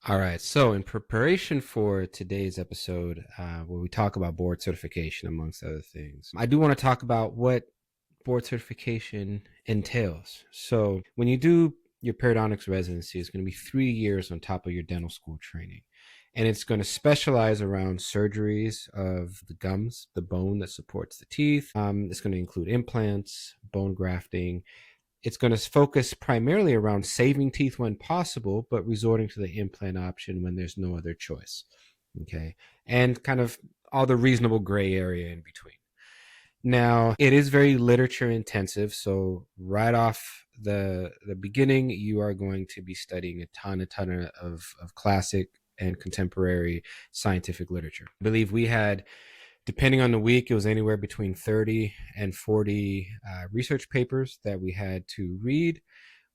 All right. So, in preparation for today's episode, where we talk about board certification, amongst other things, I do want to talk about what board certification entails. So, when you do your periodontics residency, it's going to be 3 years on top of your dental school training. And it's going to specialize around surgeries of the gums, the bone that supports the teeth. It's going to include implants, bone grafting. It's going to focus primarily around saving teeth when possible, but resorting to the implant option when there's no other choice. Okay. And kind of all the reasonable gray area in between. Now, it is very literature intensive. So right off the beginning, you are going to be studying a ton of classic and contemporary scientific literature. I believe we had, depending on the week, it was anywhere between 30 and 40 research papers that we had to read.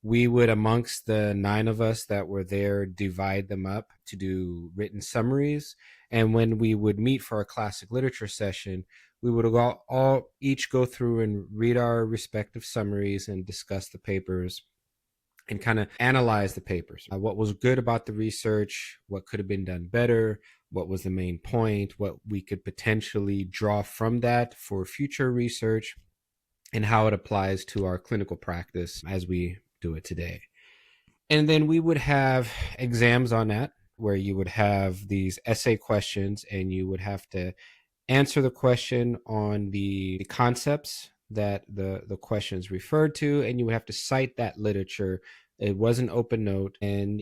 We would, amongst the 9 of us that were there, divide them up to do written summaries. And when we would meet for our classic literature session, we would all each go through and read our respective summaries and discuss the papers and kind of analyze the papers. What was good about the research, what could have been done better, what was the main point, what we could potentially draw from that for future research, and how it applies to our clinical practice as we do it today. And then we would have exams on that, where you would have these essay questions and you would have to answer the question on the concepts that the questions referred to, and you would have to cite that literature. It was an open note, and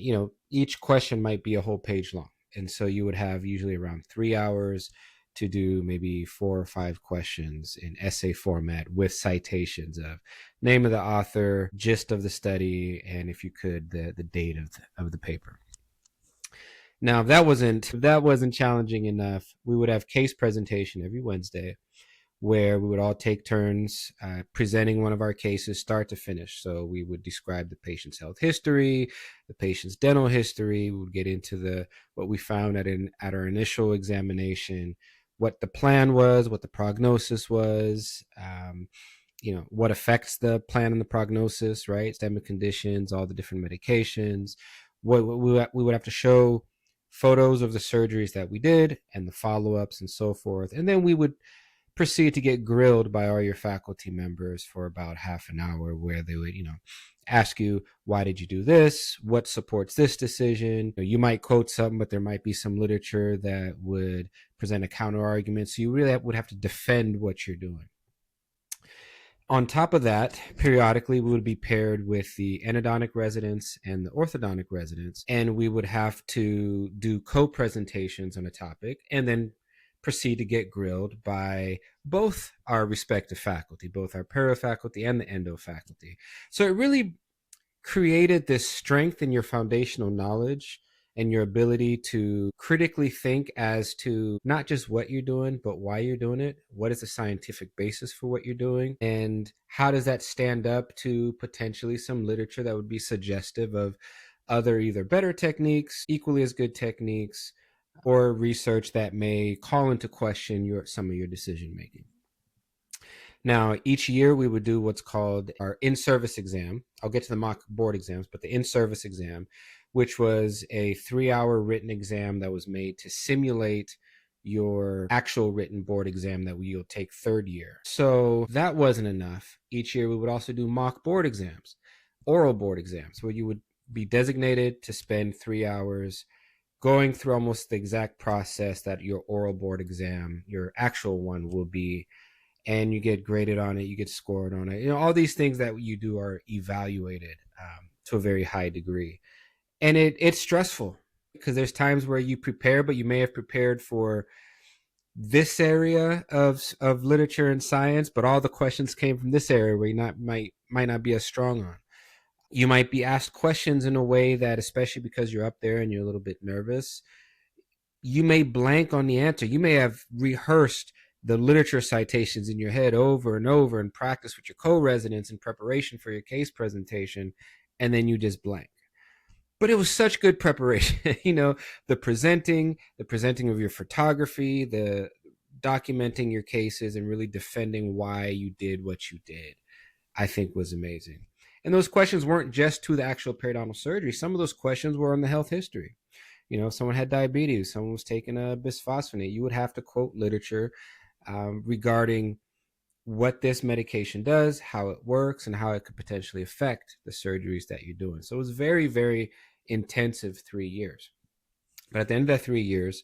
each question might be a whole page long. And so you would have usually around 3 hours to do maybe 4 or 5 questions in essay format with citations of name of the author, gist of the study, and if you could, the date of the paper. Now, if that wasn't challenging enough, we would have case presentation every Wednesday, where we would all take turns presenting one of our cases start to finish. So we would describe the patient's health history, the patient's dental history. We would get into what we found at our initial examination, what the plan was, what the prognosis was, what affects the plan and the prognosis, right? Systemic conditions, all the different medications. What we would have to show photos of the surgeries that we did and the follow-ups and so forth. And then we would proceed to get grilled by all your faculty members for about half an hour, where they would, ask you, why did you do this? What supports this decision? You might quote something, but there might be some literature that would present a counter argument. So you really would have to defend what you're doing. On top of that, periodically, we would be paired with the endodontic residents and the orthodontic residents, and we would have to do co-presentations on a topic and then proceed to get grilled by both our respective faculty, both our perio faculty and the endo faculty. So it really created this strength in your foundational knowledge and your ability to critically think as to not just what you're doing, but why you're doing it. What is the scientific basis for what you're doing? And how does that stand up to potentially some literature that would be suggestive of other either better techniques, equally as good techniques, or research that may call into question some of your decision making. Now, each year we would do what's called our in-service exam. I'll get to the mock board exams, but the in-service exam, which was a 3-hour written exam that was made to simulate your actual written board exam that you'll take third year. So that wasn't enough. Each year we would also do mock board exams, oral board exams, where you would be designated to spend 3 hours going through almost the exact process that your oral board exam, your actual one, will be. And you get graded on it, you get scored on it. All these things that you do are evaluated to a very high degree. And it's stressful because there's times where you prepare, but you may have prepared for this area of literature and science, but all the questions came from this area where you might not be as strong on. You might be asked questions in a way that, especially because you're up there and you're a little bit nervous, you may blank on the answer. You may have rehearsed the literature citations in your head over and over and practice with your co-residents in preparation for your case presentation, and then you just blank. But it was such good preparation. The presenting of your photography, the documenting your cases, and really defending why you did what you did, I think was amazing. And those questions weren't just to the actual periodontal surgery. Some of those questions were on the health history. if someone had diabetes, someone was taking a bisphosphonate, you would have to quote literature regarding what this medication does, how it works, and how it could potentially affect the surgeries that you're doing. So it was very, very intensive 3 years. But at the end of that 3 years,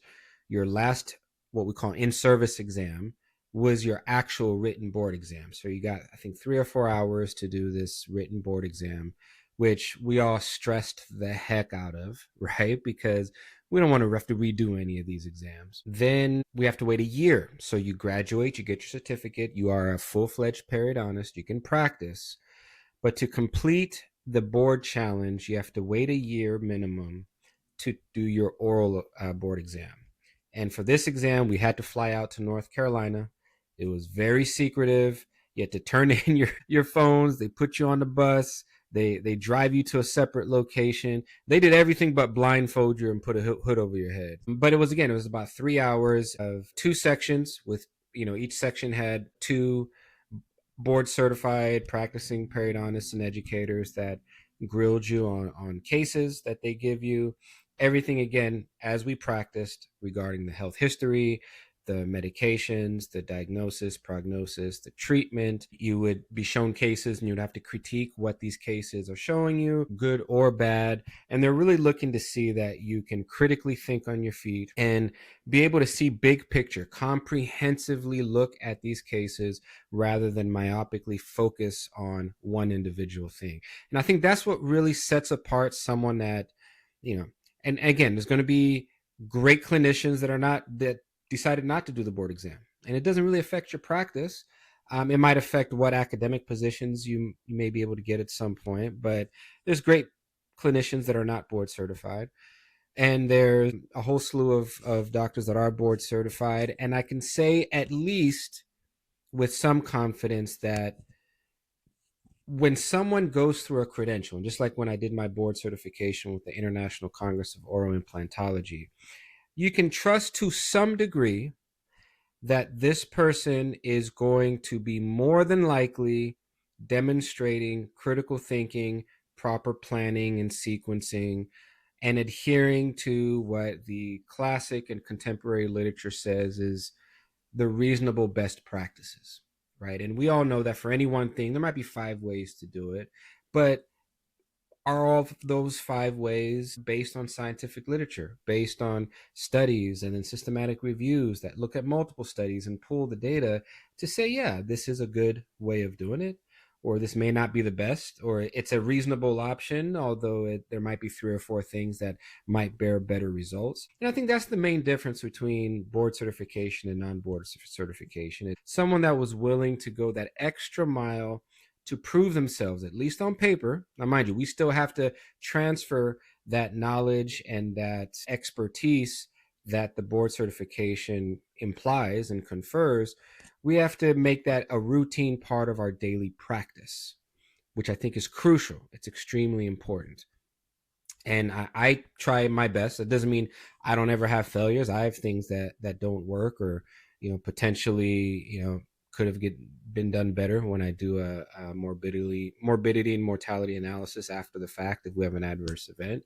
your last, what we call in-service exam, was your actual written board exam. So you got, I think, 3 or 4 hours to do this written board exam, which we all stressed the heck out of, right? Because we don't want to have to redo any of these exams. Then we have to wait a year. So you graduate, you get your certificate, you are a full-fledged periodontist, you can practice. But to complete the board challenge, you have to wait a year minimum to do your oral board exam. And for this exam, we had to fly out to North Carolina. It was very secretive. You had to turn in your phones. They put you on the bus. They drive you to a separate location. They did everything but blindfold you and put a hood over your head. But it was about 3 hours of two sections with, each section had two board certified practicing periodontists and educators that grilled you on cases that they give you. Everything, again, as we practiced regarding the health history, the medications, the diagnosis, prognosis, the treatment. You would be shown cases and you'd have to critique what these cases are showing you, good or bad. And they're really looking to see that you can critically think on your feet and be able to see big picture, comprehensively look at these cases rather than myopically focus on one individual thing. And I think that's what really sets apart someone that, and again, there's going to be great clinicians that decided not to do the board exam, and it doesn't really affect your practice. It might affect what academic positions you may be able to get at some point, but there's great clinicians that are not board certified. And there's a whole slew of doctors that are board certified. And I can say at least with some confidence that when someone goes through a credential, and just like when I did my board certification with the International Congress of Oral Implantology, you can trust to some degree that this person is going to be more than likely demonstrating critical thinking, proper planning and sequencing, and adhering to what the classic and contemporary literature says is the reasonable best practices, right? And we all know that for any one thing, there might be 5 ways to do it, but are all of those 5 ways based on scientific literature, based on studies and then systematic reviews that look at multiple studies and pull the data to say, yeah, this is a good way of doing it, or this may not be the best, or it's a reasonable option, although there might be 3 or 4 things that might bear better results. And I think that's the main difference between board certification and non-board certification. It's someone that was willing to go that extra mile to prove themselves, at least on paper. Now, mind you, we still have to transfer that knowledge and that expertise that the board certification implies and confers. We have to make that a routine part of our daily practice, which I think is crucial. It's extremely important. And I try my best. It doesn't mean I don't ever have failures. I have things that don't work, or potentially could have been done better when I do a morbidity and mortality analysis after the fact if we have an adverse event.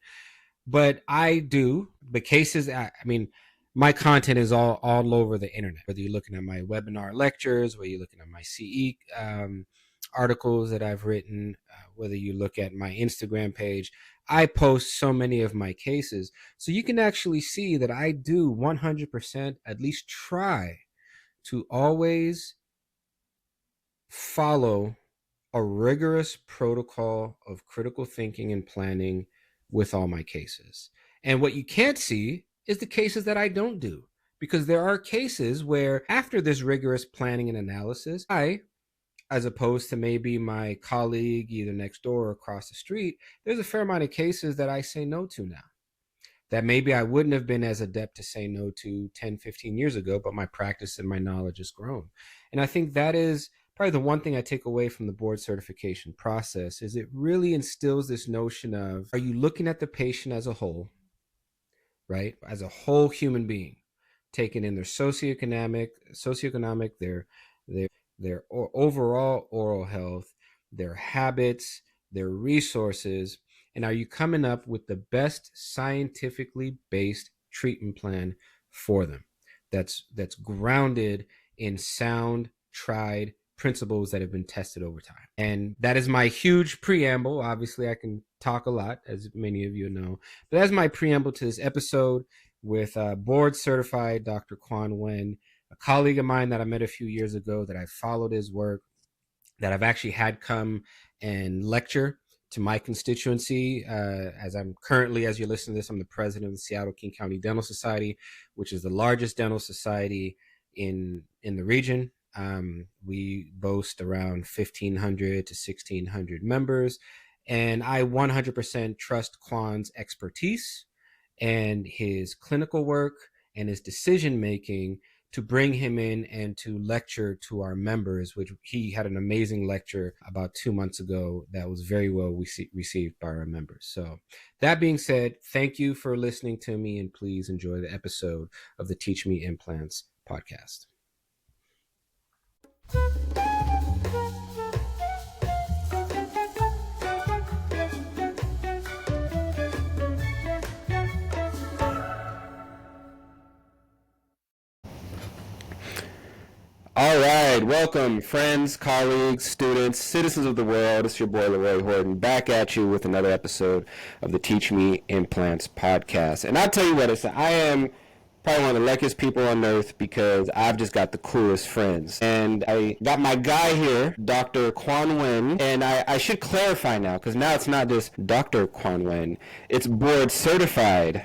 But I do the cases. I mean, my content is all over the internet. Whether you're looking at my webinar lectures, whether you're looking at my CE articles that I've written, whether you look at my Instagram page, I post so many of my cases. So you can actually see that I do 100%, at least try to always follow a rigorous protocol of critical thinking and planning with all my cases. And what you can't see is the cases that I don't do, because there are cases where after this rigorous planning and analysis, as opposed to maybe my colleague either next door or across the street, there's a fair amount of cases that I say no to now that maybe I wouldn't have been as adept to say no to 10, 15 years ago, but my practice and my knowledge has grown. And I think that is probably the one thing I take away from the board certification process is it really instills this notion of, are you looking at the patient as a whole, right? As a whole human being, taking in their socioeconomic, their overall oral health, their habits, their resources, And are you coming up with the best scientifically based treatment plan for them that's grounded in sound, tried principles that have been tested over time? And that is my huge preamble. Obviously, I can talk a lot, as many of you know, but that's my preamble to this episode with board certified Dr. Quan Nguyen, a colleague of mine that I met a few years ago, that I followed his work, that I've actually had come and lecture to my constituency. As I'm currently, as you're listening to this, I'm the president of the Seattle King County Dental Society, which is the largest dental society in the region. We boast around 1,500 to 1,600 members, and I 100% trust Quan's expertise and his clinical work and his decision making to bring him in and to lecture to our members, which he had an amazing lecture about 2 months ago that was very well received by our members. So that being said, thank you for listening to me, and please enjoy the episode of the Teach Me Implants podcast. All right, welcome friends, colleagues, students, citizens of the world. It's your boy LeRoy Horton back at you with another episode of the Teach Me Implants podcast. And I'll tell you what, I am probably one of the luckiest people on earth because I've just got the coolest friends. And I got my guy here, Dr. Quan Nguyen, and I should clarify now, because now it's not just Dr. Quan Nguyen, it's board certified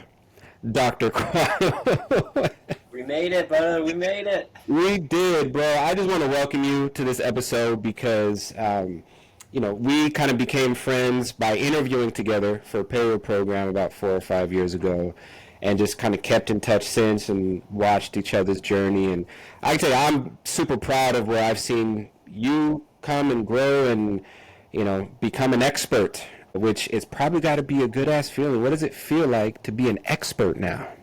Dr. Quan Nguyen. We made it, brother. We made it. We did, bro. I just want to welcome you to this episode because, we kind of became friends by interviewing together for a perio program about 4 or 5 years ago, and just kind of kept in touch since and watched each other's journey. And I can tell you, I'm super proud of where I've seen you come and grow and, become an expert, which is probably got to be a good-ass feeling. What does it feel like to be an expert now?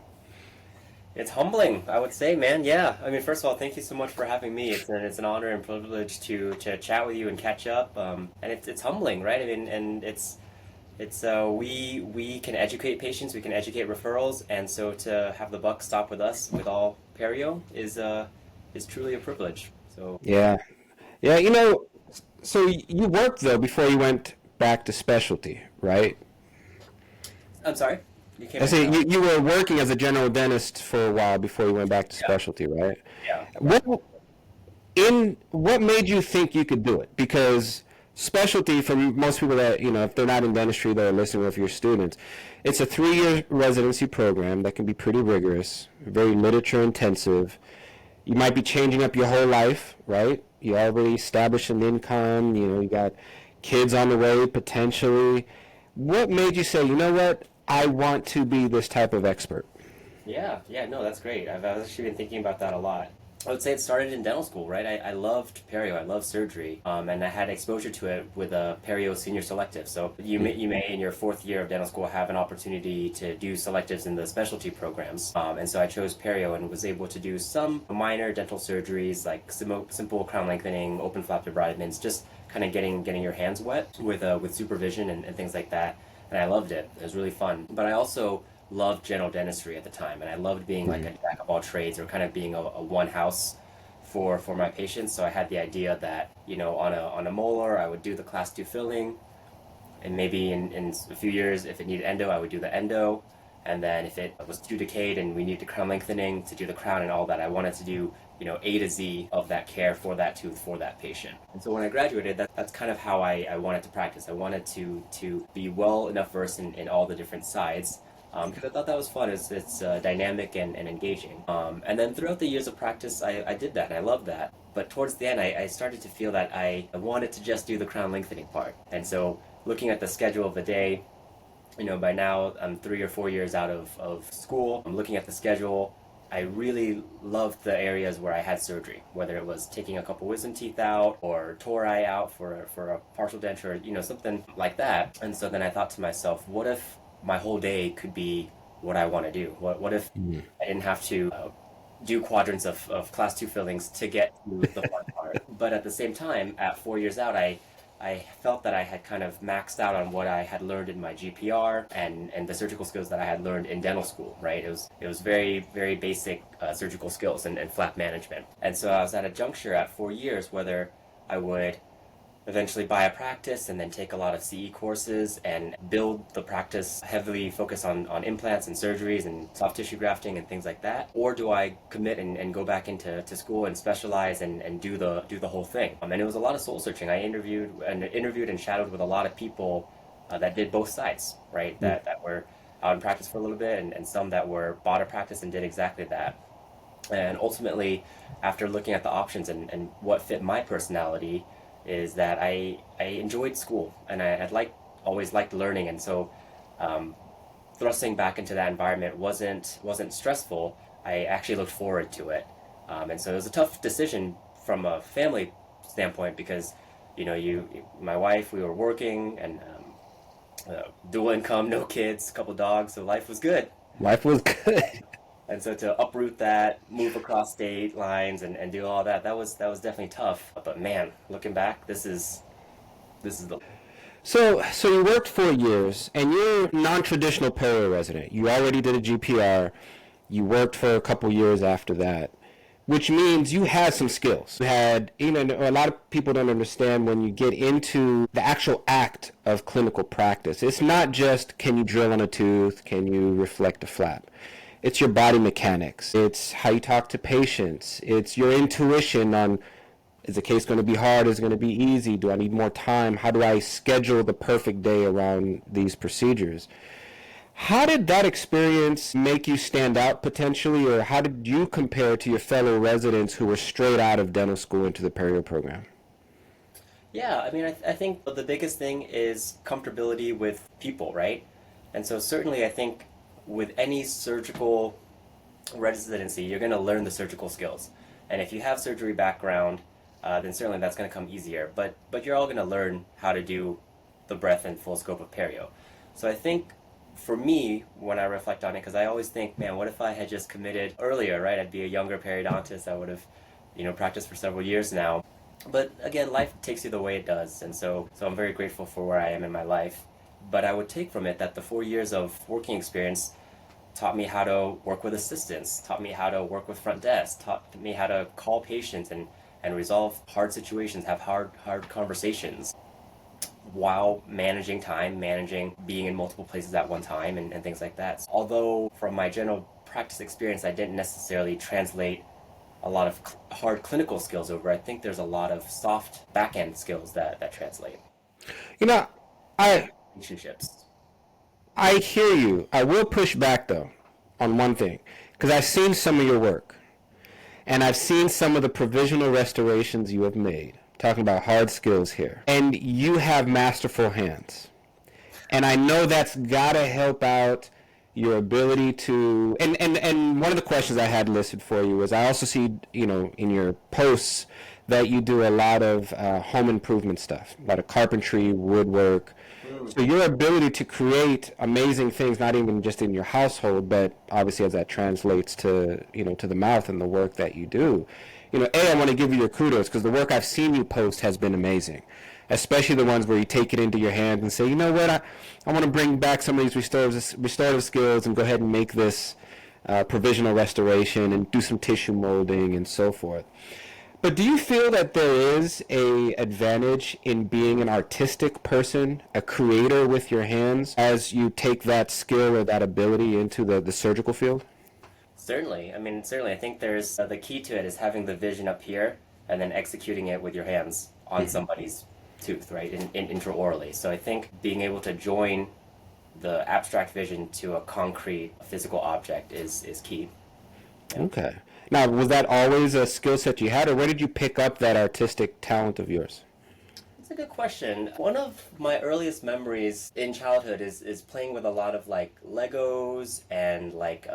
It's humbling, I would say, man. Yeah. I mean, first of all, thank you so much for having me. It's an honor and privilege to chat with you and catch up. And it's humbling, right? I mean, and we can educate patients, we can educate referrals, and so to have the buck stop with us with all perio is truly a privilege. So yeah. So you worked though before you went back to specialty, right? I'm sorry. I say you were working as a general dentist for a while before you went back to specialty, right? Yeah. What made you think you could do it? Because specialty, for most people that, if they're not in dentistry, they're listening with your students, it's a 3-year residency program that can be pretty rigorous, very literature intensive. You might be changing up your whole life, right? You already established an income, you got kids on the way potentially. What made you say, you know what? I want to be this type of expert. Yeah, no, that's great. I've actually been thinking about that a lot. I would say it started in dental school, right? I loved perio, I loved surgery, and I had exposure to it with a perio senior selective. So you may in your 4th year of dental school have an opportunity to do selectives in the specialty programs, and so I chose perio and was able to do some minor dental surgeries like simple crown lengthening, open flap debridements, just kind of getting your hands wet with supervision and things like that. And I loved it. It was really fun. But I also loved general dentistry at the time, and I loved being like a jack of all trades, or kind of being a one house for my patients. So I had the idea that, on a molar, I would do the class 2 filling, and maybe in a few years, if it needed endo, I would do the endo. And then if it was too decayed and we needed crown lengthening, to do the crown and all that. I wanted to do, A to Z of that care for that tooth for that patient. And so when I graduated, that's kind of how I wanted to practice. I wanted to be well enough versed in all the different sides, because I thought that was fun. It's dynamic and engaging. And then throughout the years of practice, I did that, and I loved that. But towards the end, I started to feel that I wanted to just do the crown lengthening part. And so looking at the schedule of the day, by now I'm 3 or 4 years out of school. I'm looking at the schedule. I really loved the areas where I had surgery, whether it was taking a couple wisdom teeth out or tori out for a partial denture, something like that. And so then I thought to myself, what if my whole day could be what I want to do? What if I didn't have to do quadrants of class 2 fillings to get to the fun part? But at the same time, at 4 years out, I I felt that I had kind of maxed out on what I had learned in my GPR and the surgical skills that I had learned in dental school, right? It was very, very basic surgical skills and flap management. And so I was at a juncture at 4 years whether I would eventually buy a practice and then take a lot of CE courses and build the practice heavily focus on implants and surgeries and soft tissue grafting and things like that? Or do I commit and go back into school and specialize and do the whole thing? And it was a lot of soul searching. I interviewed and shadowed with a lot of people that did both sides, right? That were out in practice for a little bit and some that were bought a practice and did exactly that. And ultimately, after looking at the options and what fit my personality, is that I enjoyed school and I always liked learning, and so thrusting back into that environment wasn't stressful. I actually looked forward to it, and so it was a tough decision from a family standpoint because my wife, we were working and dual income, no kids, a couple dogs, so life was good. Life was good. And so to uproot that, move across state lines and do all that, that was definitely tough. But man, looking back, this is the So you worked 4 years, and you're non-traditional perio resident. You already did a GPR. You worked for a couple years after that, which means you had some skills. You had, a lot of people don't understand when you get into the actual act of clinical practice. It's not just can you drill on a tooth, can you reflect a flap. It's your body mechanics. It's how you talk to patients. It's your intuition on, is the case going to be hard? Is it going to be easy? Do I need more time? How do I schedule the perfect day around these procedures? How did that experience make you stand out potentially, or how did you compare to your fellow residents who were straight out of dental school into the perio program? Yeah, I mean, I think the biggest thing is comfortability with people, right? And so certainly I think with any surgical residency, you're going to learn the surgical skills. And if you have surgery background, then certainly that's going to come easier. But you're all going to learn how to do the breadth and full scope of perio. So I think for me, when I reflect on it, because I always think, man, what if I had just committed earlier, right? I'd be a younger periodontist. I would have, practiced for several years now. But again, life takes you the way it does, and so I'm very grateful for where I am in my life. But I would take from it that the 4 years of working experience taught me how to work with assistants, taught me how to work with front desk, taught me how to call patients and resolve hard situations, have hard conversations while managing time, managing being in multiple places at one time and things like that. Although from my general practice experience, I didn't necessarily translate a lot of hard clinical skills over. I think there's a lot of soft back-end skills that translate. You know, I Relationships. I hear you. I will push back though on one thing because I've seen some of your work and I've seen some of the provisional restorations you have made. Talking about hard skills here, and you have masterful hands, and I know that's gotta help out your ability to. And one of the questions I had listed for you is I also see in your posts that you do a lot of home improvement stuff, a lot of carpentry, woodwork. So your ability to create amazing things, not even just in your household, but obviously as that translates to to the mouth and the work that you do. I want to give you your kudos because the work I've seen you post has been amazing, especially the ones where you take it into your hands and say, you know what, I want to bring back some of these restorative skills and go ahead and make this provisional restoration and do some tissue molding and so forth. But do you feel that there is a advantage in being an artistic person, a creator with your hands, as you take that skill or that ability into the surgical field? Certainly. I mean, certainly. I think there's the key to it is having the vision up here and then executing it with your hands on somebody's tooth, right, in intraorally. So I think being able to join the abstract vision to a concrete physical object is key. Yeah. Okay. Now, was that always a skill set you had, or where did you pick up that artistic talent of yours? That's a good question. One of my earliest memories in childhood is playing with a lot of like Legos and like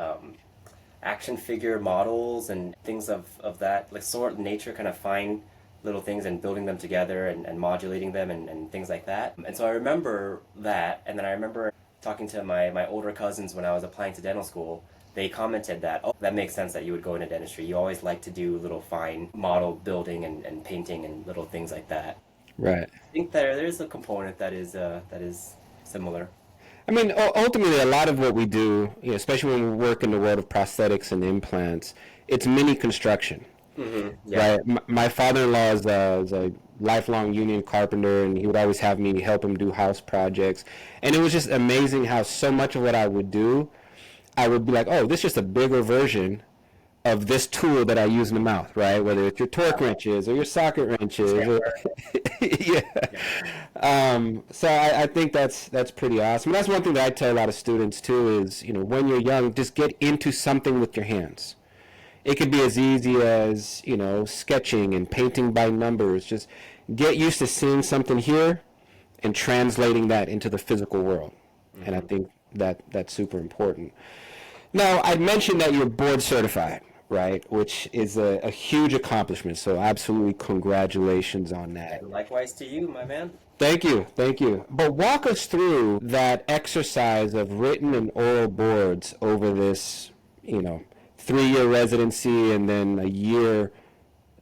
action figure models and things of that like sort of nature, kind of fine little things and building them together and modulating them and things like that. And so I remember that, and then I remember talking to my older cousins when I was applying to dental school. They commented that, oh, that makes sense that you would go into dentistry. You always like to do little fine model building and painting and little things like that. Right. I think there's a component that is similar. I mean, ultimately, a lot of what we do, especially when we work in the world of prosthetics and implants, it's mini construction, Yeah. right? My father-in-law is a lifelong union carpenter, and he would always have me help him do house projects. And it was just amazing how so much of what I would do, I would be like, oh, this is just a bigger version of this tool that I use in the mouth, right? Whether it's your torque wrenches or your socket wrenches, or, Stamper. yeah. Yeah. So I think that's pretty awesome. And that's one thing that I tell a lot of students too is, when you're young, just get into something with your hands. It could be as easy as, sketching and painting by numbers. Just get used to seeing something here and translating that into the physical world. And I Hmm. think that's super important. Now, I mentioned that you're board certified, right? Which is a huge accomplishment. So absolutely congratulations on that. And likewise to you, my man. Thank you, thank you. But walk us through that exercise of written and oral boards over this, 3-year residency and then a year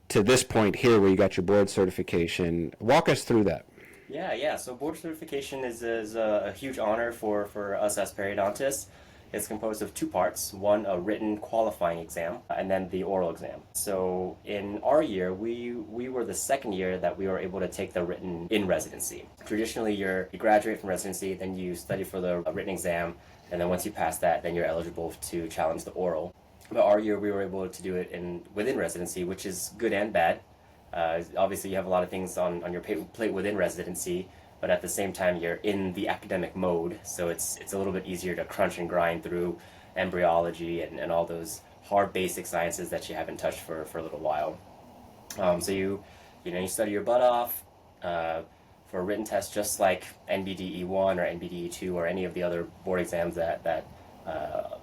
to this point here where you got your board certification. Walk us through that. Yeah. So board certification is a huge honor for us as periodontists. It's composed of two parts, one a written qualifying exam, and then the oral exam. So in our year, we were the second year that we were able to take the written in residency. Traditionally, you graduate from residency, then you study for the written exam, and then once you pass that, then you're eligible to challenge the oral. But our year, we were able to do it within residency, which is good and bad. Obviously, you have a lot of things on your plate within residency, but at the same time, you're in the academic mode, so it's a little bit easier to crunch and grind through embryology and all those hard basic sciences that you haven't touched for a little while. So you study your butt off for a written test, just like NBDE1 or NBDE2 or any of the other board exams that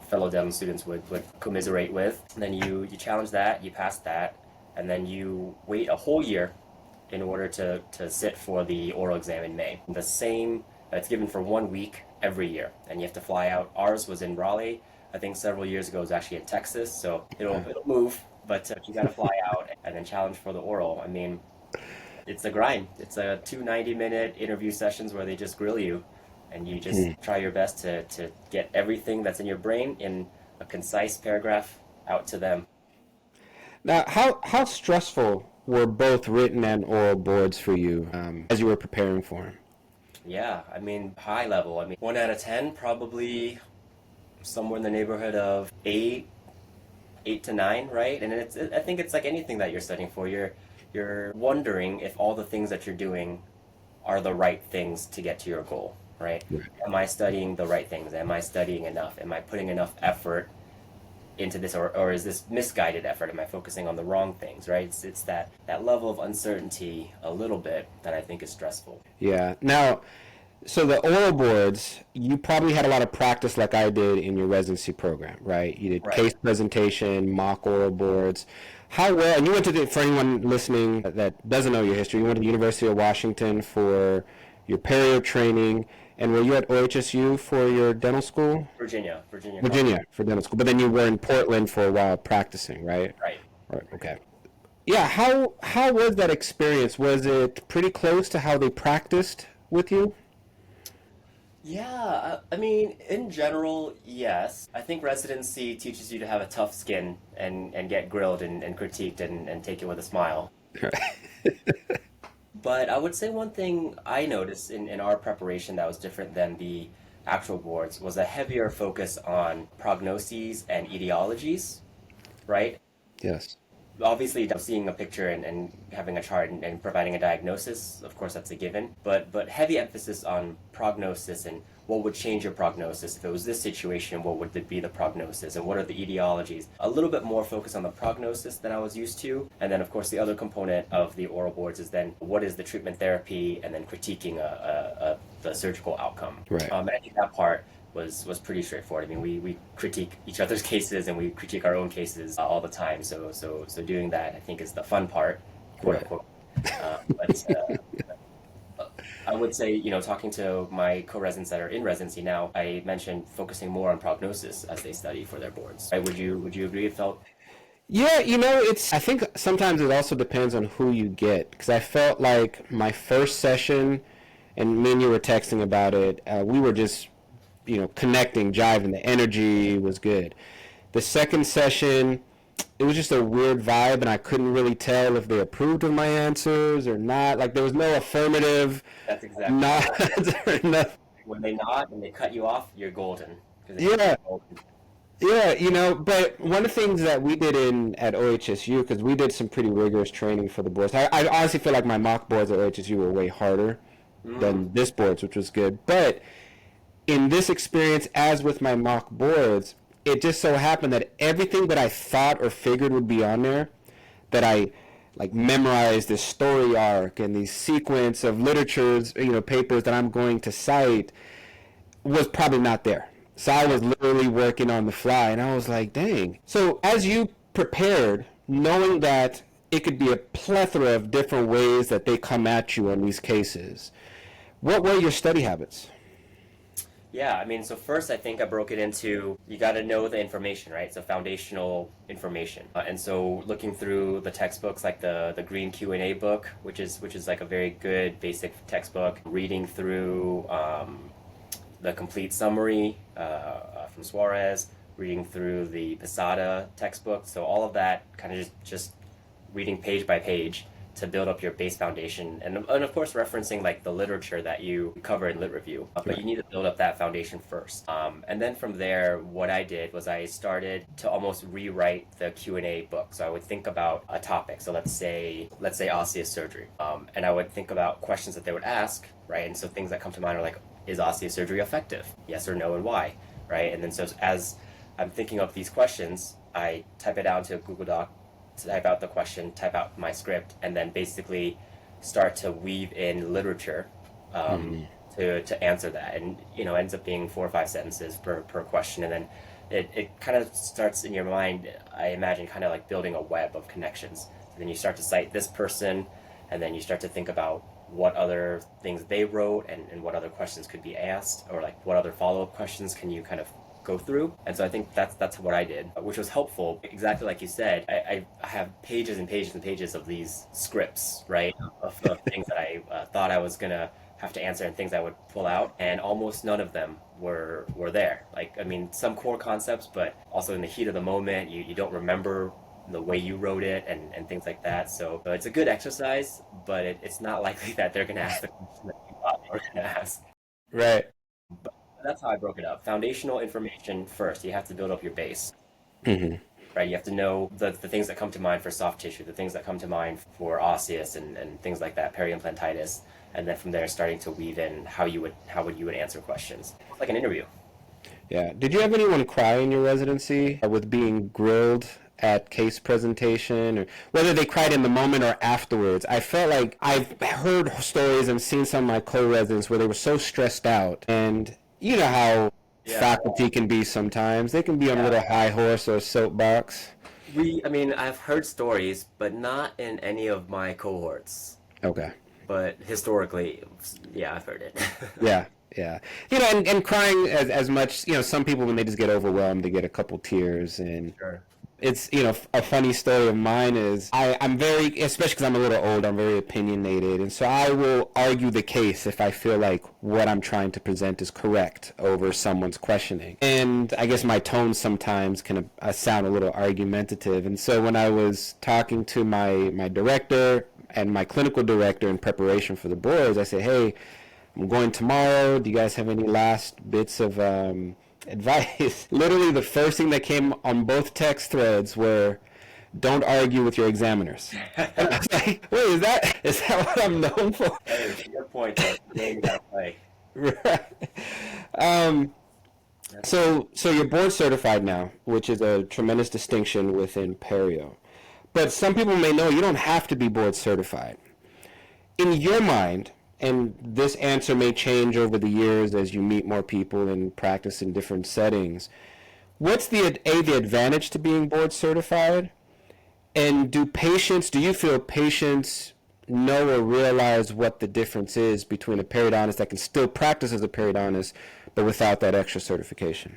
fellow dental students would commiserate with. And then you challenge that, you pass that, and then you wait a whole year in order to sit for the oral exam in May. The same, it's given for 1 week every year, and you have to fly out. Ours was in Raleigh. I think several years ago it was actually in Texas, so it'll move, but you got to fly out and then challenge for the oral. I mean, it's a grind. It's a 2 90-minute interview sessions where they just grill you, and you just try your best to get everything that's in your brain in a concise paragraph out to them. Now, how stressful were both written and oral boards for you as you were preparing for them? Yeah, I mean, high level. I mean, 1 out of 10, probably somewhere in the neighborhood of 8 to 9, right? And I think it's like anything that you're studying for. You're wondering if all the things that you're doing are the right things to get to your goal, right? Right. Am I studying the right things? Am I studying enough? Am I putting enough effort into this, or is this misguided effort? Am I focusing on the wrong things, right? It's that level of uncertainty a little bit that I think is stressful. Yeah. Now, so the oral boards, you probably had a lot of practice like I did in your residency program, right? You did Right. case presentation, mock oral boards. How well, and you went to for anyone listening that doesn't know your history, you went to the University of Washington for your perio training, and were you at OHSU for your dental school? Virginia College. Virginia for dental school, but then you were in Portland for a while practicing, right? Right. Right. Okay. Yeah. How was that experience? Was it pretty close to how they practiced with you? Yeah, I mean, in general, yes. I think residency teaches you to have a tough skin and get grilled and critiqued and take it with a smile. But I would say one thing I noticed in our preparation that was different than the actual boards was a heavier focus on prognoses and etiologies, right? Yes. Obviously seeing a picture and having a chart and providing a diagnosis, of course that's a given, but heavy emphasis on prognosis and what would change your prognosis. If it was this situation, what would be the prognosis and what are the etiologies? A little bit more focus on the prognosis than I was used to. And then of course the other component of the oral boards is then what is the treatment therapy and then critiquing the surgical outcome. Right. And I think that part was pretty straightforward. I mean, we critique each other's cases and we critique our own cases all the time. So doing that, I think, is the fun part, quote Right. unquote. But I would say, talking to my co-residents that are in residency now, I mentioned focusing more on prognosis as they study for their boards. Right? Would you agree? It felt Yeah, I think sometimes it also depends on who you get. Because I felt like my first session, and me and you were texting about it, we were just, connecting, jiving. The energy was good. The second session, it was just a weird vibe, and I couldn't really tell if they approved of my answers or not. Like, there was no affirmative That's exactly nod right. or nothing. When they nod and they cut you off, you're golden because they think Yeah, you're golden. yeah, but one of the things that we did in at OHSU, because we did some pretty rigorous training for the boards. I honestly feel like my mock boards at OHSU were way harder Mm, than this boards, which was good. But in this experience, as with my mock boards, it just so happened that everything that I thought or figured would be on there, that I like memorized this story arc and these sequence of literatures, papers that I'm going to cite, was probably not there. So I yeah. was literally working on the fly, and I was like, dang. So as you prepared, knowing that it could be a plethora of different ways that they come at you in these cases, what were your study habits? Yeah, I mean, so first I think I broke it into you got to know the information, right? So foundational information. And so looking through the textbooks like the Green Q&A book, which is like a very good basic textbook, reading through the complete summary from Suarez, reading through the Posada textbook. So all of that kind of just reading page by page to build up your base foundation, and of course referencing like the literature that you cover in lit review, but you need to build up that foundation first, and then from there what I did was I started to almost rewrite the Q&A book. So I would think about a topic, so let's say osseous surgery, and I would think about questions that they would ask, right? And so things that come to mind are like, is osseous surgery effective, yes or no, and why, right? And then so as I'm thinking of these questions, I type it out into a Google Doc, type out the question, type out my script, and then basically start to weave in literature um, Mm-hmm. to answer that. And ends up being 4 or 5 sentences per question, and then it kind of starts in your mind. I imagine kind of like building a web of connections. So then you start to cite this person, and then you start to think about what other things they wrote, and what other questions could be asked, or like what other follow-up questions can you kind of go through. And so I think that's what I did, which was helpful. Exactly like you said, I have pages and pages and pages of these scripts, right, of things that I thought I was gonna have to answer and things I would pull out, and almost none of them were there. Like, I mean, some core concepts, but also in the heat of the moment, you don't remember the way you wrote it, and things like that. So it's a good exercise, but it's not likely that they're going to ask the question that you thought they were going to ask. Right. But that's how I broke it up. Foundational information first. You have to build up your base, Mm-hmm. right? You have to know the things that come to mind for soft tissue, the things that come to mind for osseous, and things like that, periimplantitis. And then from there, starting to weave in how would you would answer questions. It's like an interview. Yeah. Did you have anyone cry in your residency with being grilled at case presentation, or whether they cried in the moment or afterwards? I felt like I've heard stories and seen some of my co-residents where they were so stressed out, and you know how Yeah. faculty can be sometimes. They can be on a Yeah. little high horse or soapbox. I mean, I've heard stories, but not in any of my cohorts. Okay. But historically, yeah, I've heard it. Yeah. Yeah. And crying as much, some people when they just get overwhelmed, they get a couple tears. And Sure. it's, a funny story of mine is I'm very, especially because I'm a little old, I'm very opinionated. And so I will argue the case if I feel like what I'm trying to present is correct over someone's questioning. And I guess my tone sometimes can sound a little argumentative. And so when I was talking to my director and my clinical director in preparation for the boards, I said, hey, I'm going tomorrow. Do you guys have any last bits of advice? Literally, the first thing that came on both text threads were, "Don't argue with your examiners." And I was like, "Wait, is that what I'm known for?" Hey, good point. Though. The game you gotta play. Right. Um, so you're board certified now, which is a tremendous distinction within Perio. But some people may know you don't have to be board certified. In your mind, and this answer may change over the years as you meet more people and practice in different settings, what's the advantage to being board certified? And do you feel patients know or realize what the difference is between a periodontist that can still practice as a periodontist but without that extra certification?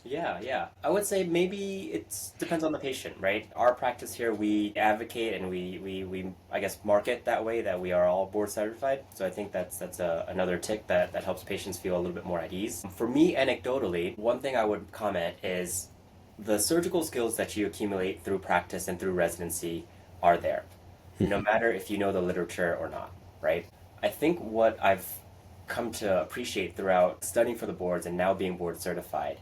Yeah. I would say maybe it depends on the patient, right? Our practice here, we advocate and we I guess market that way that we are all board certified. So I think that's another tick that helps patients feel a little bit more at ease. For me, anecdotally, one thing I would comment is the surgical skills that you accumulate through practice and through residency are there, no matter if you know the literature or not, right? I think what I've come to appreciate throughout studying for the boards and now being board certified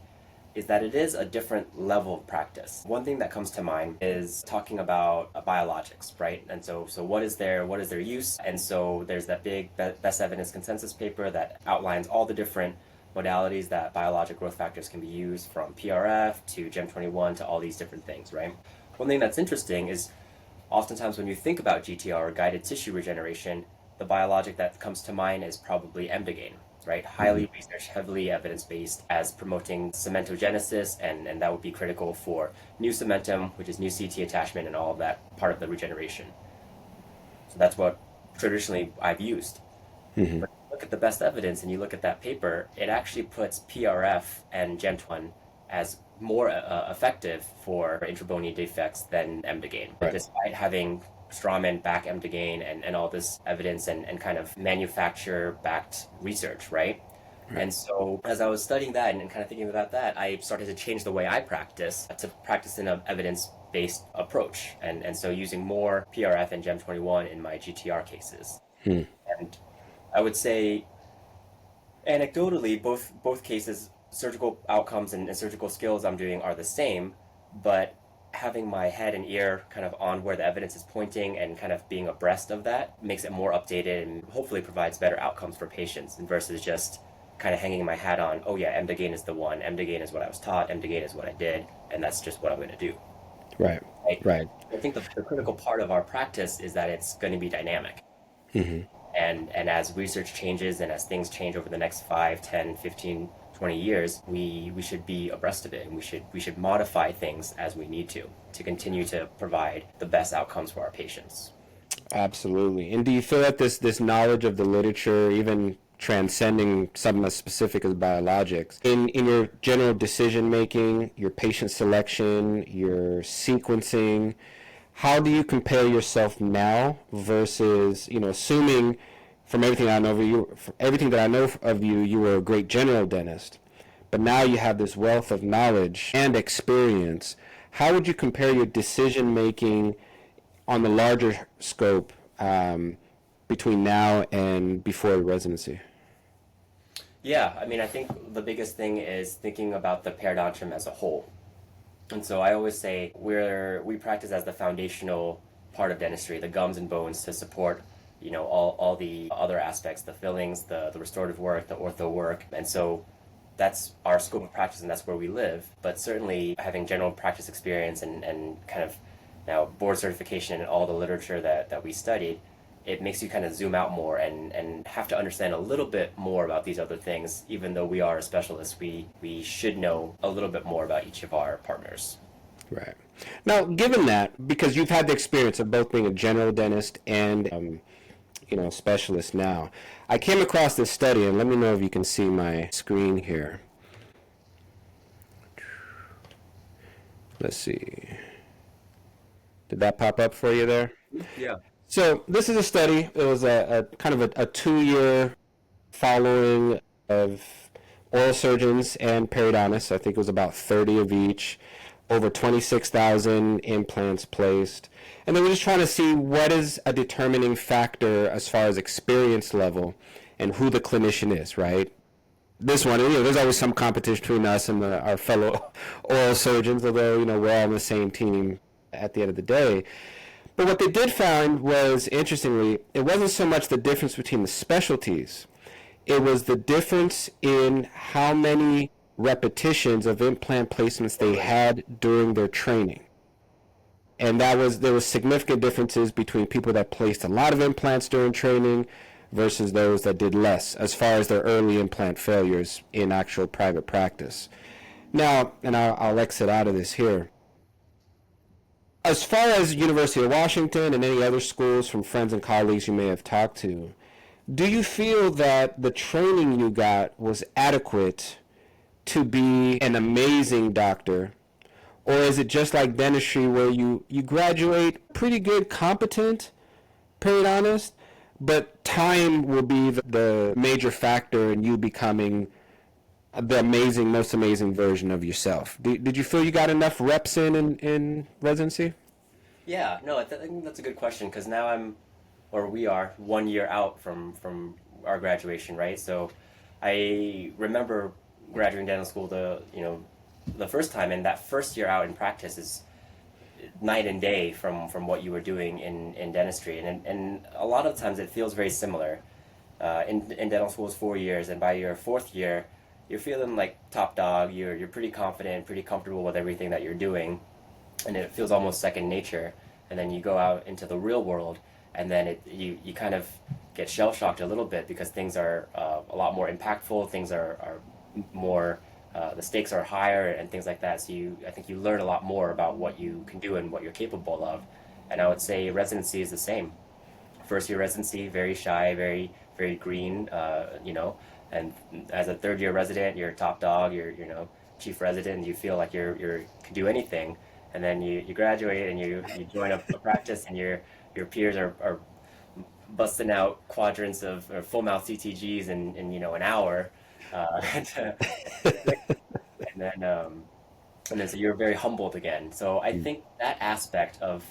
is that it is a different level of practice. One thing that comes to mind is talking about biologics, right? And so what is their use? And so there's that big best evidence consensus paper that outlines all the different modalities that biologic growth factors can be used, from PRF to GEM21 to all these different things, right? One thing that's interesting is oftentimes when you think about GTR or guided tissue regeneration, the biologic that comes to mind is probably emdogain, right? Highly research, heavily evidence-based as promoting cementogenesis, and that would be critical for new cementum, which is new CT attachment and all of that part of the regeneration. So that's what traditionally I've used. Mm-hmm. But look at the best evidence and you look at that paper, it actually puts PRF and GEM21 as more effective for intrabony defects than emdogain, Right. despite having Strawman back emdogain and all this evidence and kind of manufacturer backed research, right? Right. And so as I was studying that and kind of thinking about that, I started to change the way I practice to practice in an evidence based approach. And so using more PRF and GEM21 in my GTR cases. Hmm. And I would say anecdotally, both cases, surgical outcomes and surgical skills I'm doing are the same, but having my head and ear kind of on where the evidence is pointing and kind of being abreast of that makes it more updated and hopefully provides better outcomes for patients versus just kind of hanging my hat on, oh yeah, emdogain is the one, emdogain is what I was taught, emdogain is what I did, and that's just what I'm going to do. Right. Right? Right. I think the critical part of our practice is that it's going to be dynamic. Mm-hmm. And as research changes and as things change over the next 5, 10, 15, 20 years, we should be abreast of it, and we should modify things as we need to continue to provide the best outcomes for our patients. Absolutely. And do you feel that this knowledge of the literature, even transcending something as specific as biologics, in your general decision making, your patient selection, your sequencing, how do you compare yourself now versus, assuming from everything I know of you, from everything that I know of you, you were a great general dentist, but now you have this wealth of knowledge and experience. How would you compare your decision making on the larger scope between now and before the residency? Yeah, I mean, I think the biggest thing is thinking about the periodontium as a whole. And so I always say we practice as the foundational part of dentistry, the gums and bones to support, all the other aspects, the fillings, the restorative work, the ortho work. And so that's our scope of practice and that's where we live. But certainly having general practice experience and kind of now board certification and all the literature that we studied, it makes you kind of zoom out more and have to understand a little bit more about these other things. Even though we are a specialist, we should know a little bit more about each of our partners. Right. Now, given that, because you've had the experience of both being a general dentist and specialist now, I came across this study, and let me know if you can see my screen here. Let's see. Did that pop up for you there? Yeah. So this is a study. It was a kind of a 2-year following of oral surgeons and periodontists. I think it was about 30 of each, over 26,000 implants placed. And they were just trying to see what is a determining factor as far as experience level and who the clinician is, right? This one, there's always some competition between us and our fellow oral surgeons, although, we're all on the same team at the end of the day. But what they did find was, interestingly, it wasn't so much the difference between the specialties. It was the difference in how many repetitions of implant placements they had during their training. And there was significant differences between people that placed a lot of implants during training versus those that did less, as far as their early implant failures in actual private practice. Now, and I'll exit out of this here. As far as University of Washington and any other schools from friends and colleagues you may have talked to, do you feel that the training you got was adequate to be an amazing doctor? Or is it just like dentistry where you graduate pretty good, competent periodontist, but time will be the major factor in you becoming the most amazing version of yourself? Did you feel you got enough reps in residency? Yeah, no, I think that's a good question because now or we are 1 year out from our graduation, right? So I remember graduating dental school the first time, and that first year out in practice is night and day from what you were doing in dentistry, and a lot of times it feels very similar. In dental school is 4 years, and by your fourth year, you're feeling like top dog. You're pretty confident, pretty comfortable with everything that you're doing, and it feels almost second nature. And then you go out into the real world, and then you kind of get shell shocked a little bit because things are a lot more impactful. Things are more the stakes are higher and things like that. So I think you learn a lot more about what you can do and what you're capable of. And I would say residency is the same. First year residency, very shy, very green, and as a third year resident, you're top dog, you're chief resident, you feel like you can do anything. And then you graduate and you join a practice, and your peers are busting out quadrants of or full mouth CTGs in an hour. And then so you're very humbled again. So I think that aspect of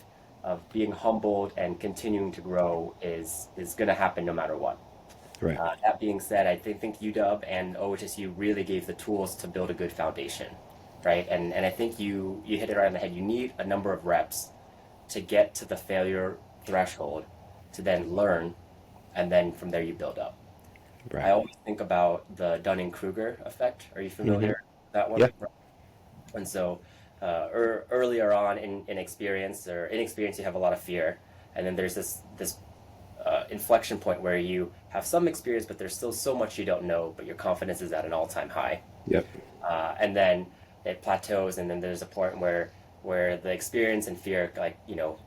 being humbled and continuing to grow is going to happen no matter what. Right. That being said, I think UW and OHSU really gave the tools to build a good foundation, right? And I think you hit it right on the head. You need a number of reps to get to the failure threshold to then learn, and then from there you build up. Right. I always think about the Dunning-Kruger effect. Are you familiar with that one? Yeah. And so earlier on in experience or inexperience, you have a lot of fear. And then there's this inflection point where you have some experience, but there's still so much you don't know, but your confidence is at an all-time high. Yep. And then it plateaus, and then there's a point where the experience and fear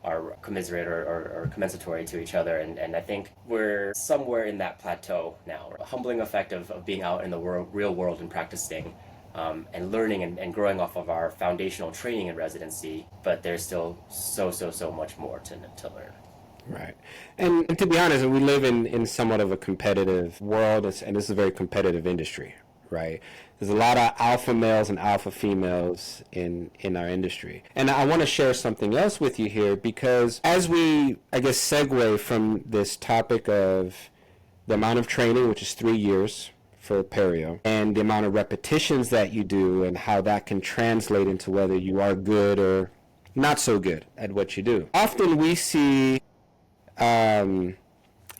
are commiserate or commensatory to each other, and I think we're somewhere in that plateau now. A humbling effect of being out in the real world and practicing, and learning and growing off of our foundational training and residency, but there's still so much more to learn. Right. And to be honest, we live in somewhat of a competitive world, and this is a very competitive industry, right? There's a lot of alpha males and alpha females in our industry. And I want to share something else with you here, because as we, I guess, segue from this topic of the amount of training, which is 3 years for perio, and the amount of repetitions that you do and how that can translate into whether you are good or not so good at what you do. Often we see a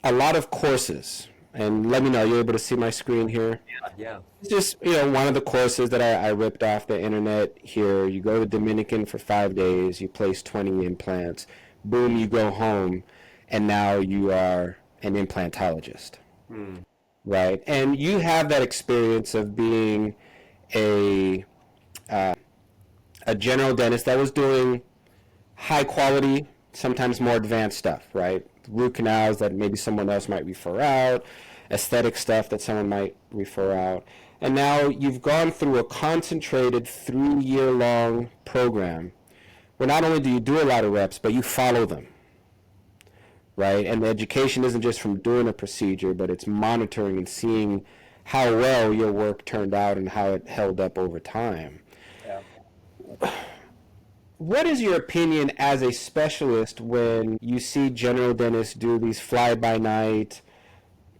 lot of courses, and let me know, are you able to see my screen here? Yeah. It's just, one of the courses that I ripped off the internet here. You go to Dominican for 5 days, you place 20 implants, boom, you go home, and now you are an implantologist, right? And you have that experience of being a general dentist that was doing high quality, sometimes more advanced stuff, right? Root canals that maybe someone else might refer out, aesthetic stuff that someone might refer out. And now you've gone through a concentrated 3-year-long program where not only do you do a lot of reps, but you follow them, right? And the education isn't just from doing a procedure, but it's monitoring and seeing how well your work turned out and how it held up over time. Yeah. What is your opinion as a specialist when you see general dentists do these fly-by-night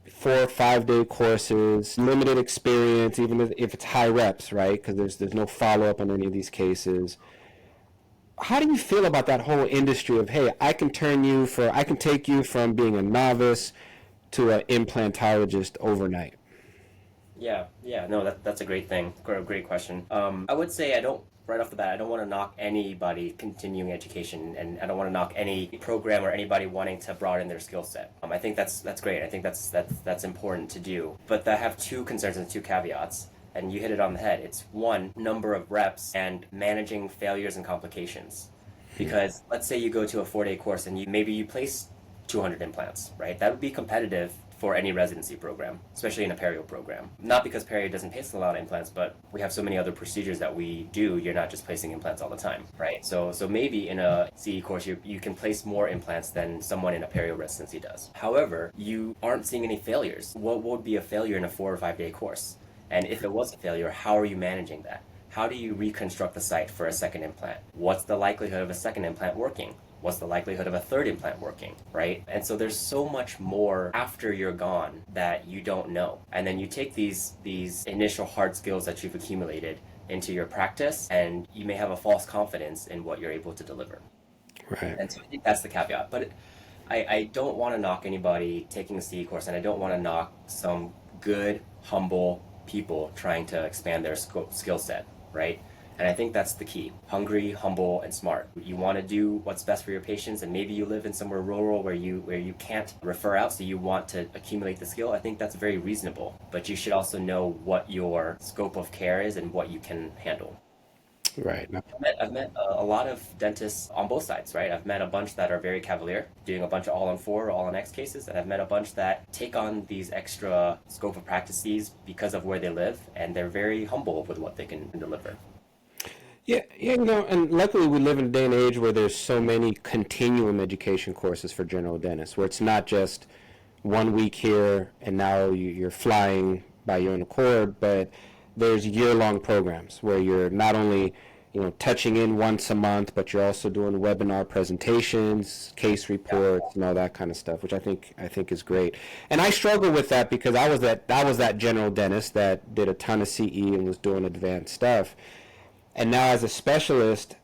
4 or 5 day courses, limited experience, even if it's high reps, right? Because there's no follow-up on any of these cases. How do you feel about that whole industry of, hey, I can take you from being a novice to an implantologist overnight? Yeah, no, that's a great thing. Great question. I would say right off the bat, I don't want to knock anybody continuing education, and I don't want to knock any program or anybody wanting to broaden their skill set. I think that's great. I think that's important to do. But I have 2 concerns and 2 caveats, and you hit it on the head. It's 1, number of reps and managing failures and complications. Because let's say you go to a 4-day course and maybe you place 200 implants, right? That would be competitive for any residency program, especially in a perio program. Not because perio doesn't place a lot of implants, but we have so many other procedures that we do. You're not just placing implants all the time, right? So maybe in a CE course, you can place more implants than someone in a perio residency does. However, you aren't seeing any failures. What would be a failure in a 4 or 5 day course? And if it was a failure, how are you managing that? How do you reconstruct the site for a second implant? What's the likelihood of a second implant working? What's the likelihood of a third implant working, right? And so there's so much more after you're gone that you don't know. And then you take these initial hard skills that you've accumulated into your practice, and you may have a false confidence in what you're able to deliver. Right. And so I think that's the caveat. But I don't want to knock anybody taking a CE course, and I don't want to knock some good, humble people trying to expand their skill set, right? And I think that's the key. Hungry, humble, and smart. You want to do what's best for your patients, and maybe you live in somewhere rural where you can't refer out, so you want to accumulate the skill. I think that's very reasonable. But you should also know what your scope of care is and what you can handle. Right. I've met a lot of dentists on both sides, right? I've met a bunch that are very cavalier, doing a bunch of all-on-4 or all-on-X cases, and I've met a bunch that take on these extra scope of practices because of where they live, and they're very humble with what they can deliver. Yeah, and luckily we live in a day and age where there's so many continuum education courses for general dentists, where it's not just 1 week here and now you're flying by your own accord, but there's year-long programs where you're not only touching in once a month, but you're also doing webinar presentations, case reports, and all that kind of stuff, which I think is great. And I struggle with that because I was that general dentist that did a ton of CE and was doing advanced stuff. And now as a specialist,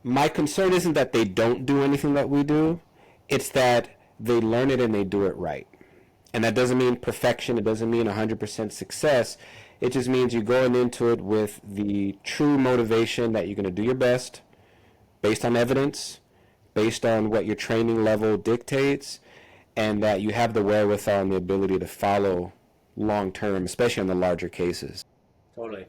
my concern isn't that they don't do anything that we do, it's that they learn it and they do it right. And that doesn't mean perfection, it doesn't mean 100% success. It just means you're going into it with the true motivation that you're going to do your best based on evidence, based on what your training level dictates, and that you have the wherewithal and the ability to follow long term, especially on the larger cases. Totally.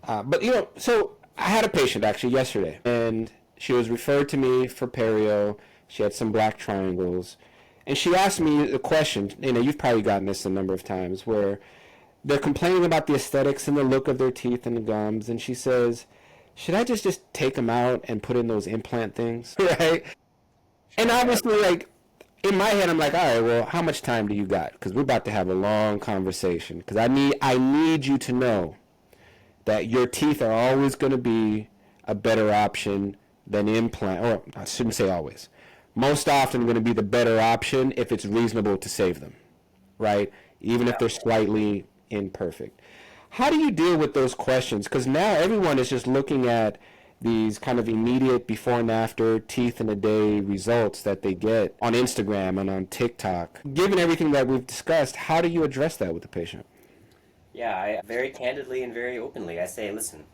But so I had a patient actually yesterday, and she was referred to me for perio. She had some black triangles, and she asked me a question. You've probably gotten this a number of times, where they're complaining about the aesthetics and the look of their teeth and the gums, and she says, "Should I just take them out and put in those implant things?" Right? And obviously, like in my head, I'm like, "All right, well, how much time do you got? Because we're about to have a long conversation. Because I need you to know that your teeth are always going to be a better option than implant, or I shouldn't say always. Most often going to be the better option if it's reasonable to save them, right? Even if they're slightly imperfect." How do you deal with those questions? Because now everyone is just looking at these kind of immediate before and after teeth in a day results that they get on Instagram and on TikTok. Given everything that we've discussed, how do you address that with the patient? Yeah, I very candidly and very openly, I say, listen,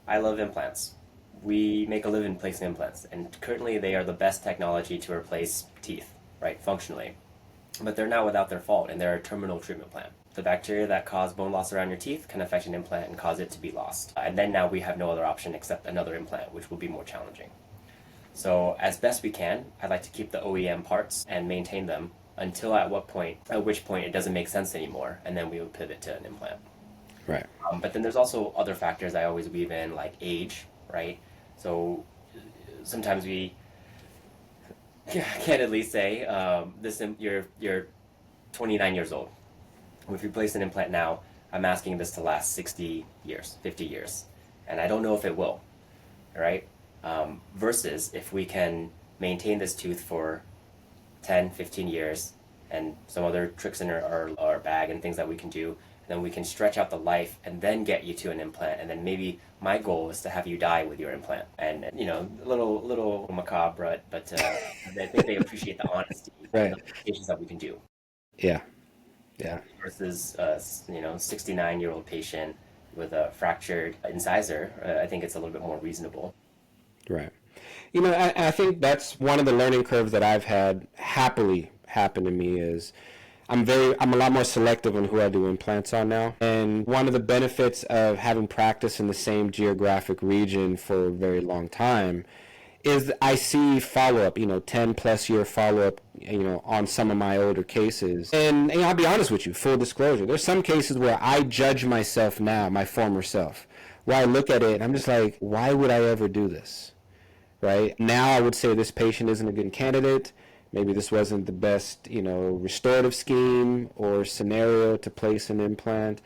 I love implants. We make a living placing implants, and currently they are the best technology to replace teeth, right, functionally. But they're not without their fault, and they're a terminal treatment plan. The bacteria that cause bone loss around your teeth can affect an implant and cause it to be lost. And then now we have no other option except another implant, which will be more challenging. So as best we can, I'd like to keep the OEM parts and maintain them until at which point it doesn't make sense anymore, and then we would pivot to an implant. Right. But then there's also other factors I always weave in, like age, right? So sometimes we candidly say, you're 29 years old. If you place an implant now, I'm asking this to last 60 years, 50 years, and I don't know if it will, right? Versus if we can maintain this tooth for 10, 15 years, and some other tricks in our bag and things that we can do, then we can stretch out the life and then get you to an implant. And then maybe my goal is to have you die with your implant. And a little macabre, but I think they appreciate the honesty right. and the applications that we can do. Yeah. Versus 69-year-old patient with a fractured incisor, I think it's a little bit more reasonable. Right. I think that's one of the learning curves that I've had happily happen to me is I'm a lot more selective on who I do implants on now. And one of the benefits of having practiced in the same geographic region for a very long time is I see follow-up, 10 plus year follow-up, on some of my older cases. And I'll be honest with you, full disclosure, there's some cases where I judge myself now, my former self, where I look at it and I'm just like, why would I ever do this? Right? Now I would say this patient isn't a good candidate. Maybe this wasn't the best, restorative scheme or scenario to place an implant.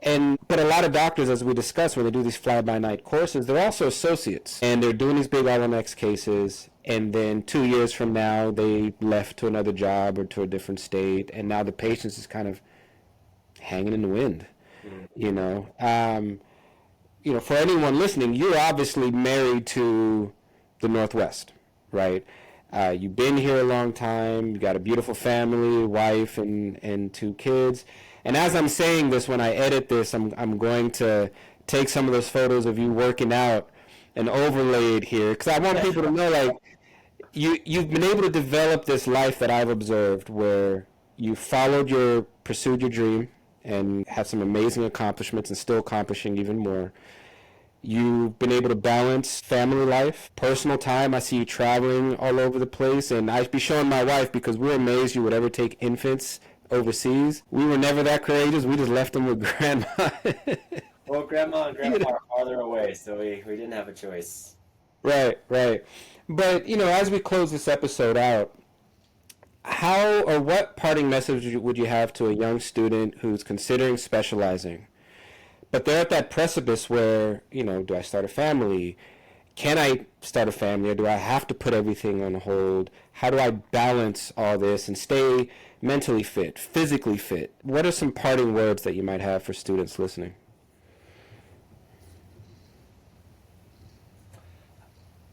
But a lot of doctors, as we discussed, when they do these fly-by-night courses, they're also associates. And they're doing these big RMX cases, and then 2 years from now, they left to another job or to a different state, and now the patient's is kind of hanging in the wind, For anyone listening, you're obviously married to the Northwest, right? You've been here a long time. You got a beautiful family, wife, and 2 kids. And as I'm saying this, when I edit this, I'm going to take some of those photos of you working out and overlay it here, because I want people to know, like, you've been able to develop this life that I've observed, where you pursued your dream and had some amazing accomplishments and still accomplishing even more. You've been able to balance family life, personal time. I see you traveling all over the place, and I'd be showing my wife, because we're amazed you would ever take infants overseas. We were never that courageous. We just left them with grandma. Well, grandma and grandpa are farther away, so we didn't have a choice. Right. But, as we close this episode out, how or what parting message would you have to a young student who's considering specializing, but they're at that precipice where, do I start a family? Can I start a family, or do I have to put everything on hold? How do I balance all this and stay mentally fit, physically fit? What are some parting words that you might have for students listening?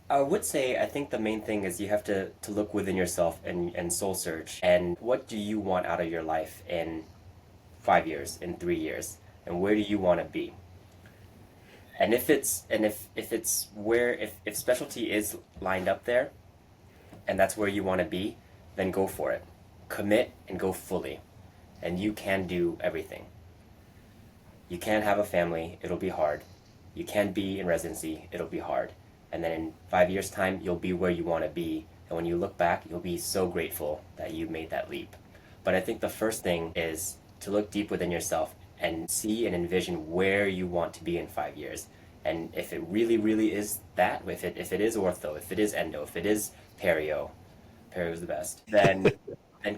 I would say, I think the main thing is you have to look within yourself and soul search. And what do you want out of your life in 5 years, in 3 years? And where do you want to be? And if specialty is lined up there, and that's where you want to be, then go for it. Commit and go fully. And you can do everything. You can have a family, it'll be hard. You can be in residency, it'll be hard. And then in 5 years' time, you'll be where you want to be. And when you look back, you'll be so grateful that you made that leap. But I think the first thing is to look deep within yourself and see and envision where you want to be in 5 years. And if it really, really is that, if it is ortho, if it is endo, if it is perio is the best, then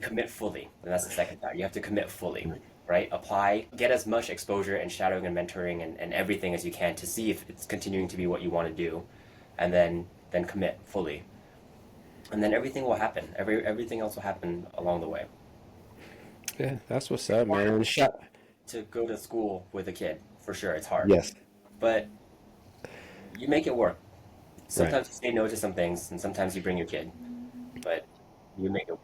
commit fully. And that's the second part. You have to commit fully, right? Apply, get as much exposure and shadowing and mentoring and everything as you can to see if it's continuing to be what you want to do. And then commit fully. And then everything will happen. Everything else will happen along the way. Yeah, that's what's up, man. To go to school with a kid, for sure, it's hard. Yes. But you make it work. Sometimes you say no to some things, and sometimes you bring your kid. But you make it work.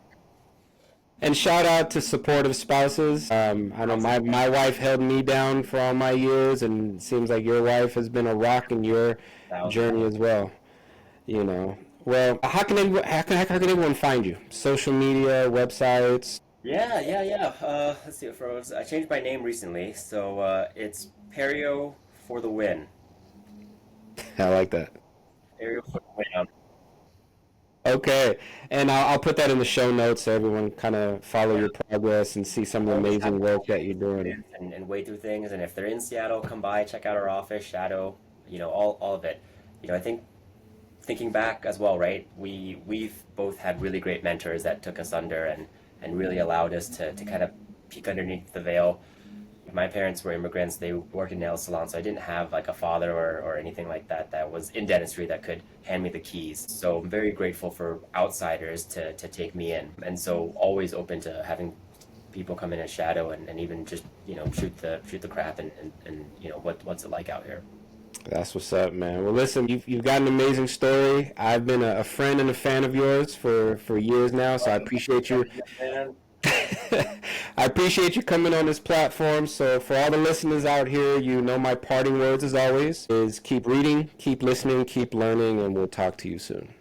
And shout out to supportive spouses. I know my wife held me down for all my years, and it seems like your wife has been a rock in your journey as well. Well, how can everyone find you? Social media, websites? Yeah. Let's see. I changed my name recently, so it's Perio for the win. I like that. Perio for the win. Okay, and I'll put that in the show notes so everyone kind of follow your progress and see some of the amazing work that you're doing. And wade through things. And if they're in Seattle, come by, check out our office, shadow, all of it. I think thinking back as well, right? We've both had really great mentors that took us under and really allowed us to kind of peek underneath the veil. My parents were immigrants. They worked in nail salons, so I didn't have like a father or anything like that was in dentistry that could hand me the keys. So I'm very grateful for outsiders to take me in. And so always open to having people come in and shadow and even just, shoot the crap and what's it like out here. That's what's up, man. Well, listen, you've got an amazing story. I've been a friend and a fan of yours for years now, so I appreciate you. I appreciate you coming on this platform. So for all the listeners out here, my parting words as always is keep reading, keep listening, keep learning, and we'll talk to you soon.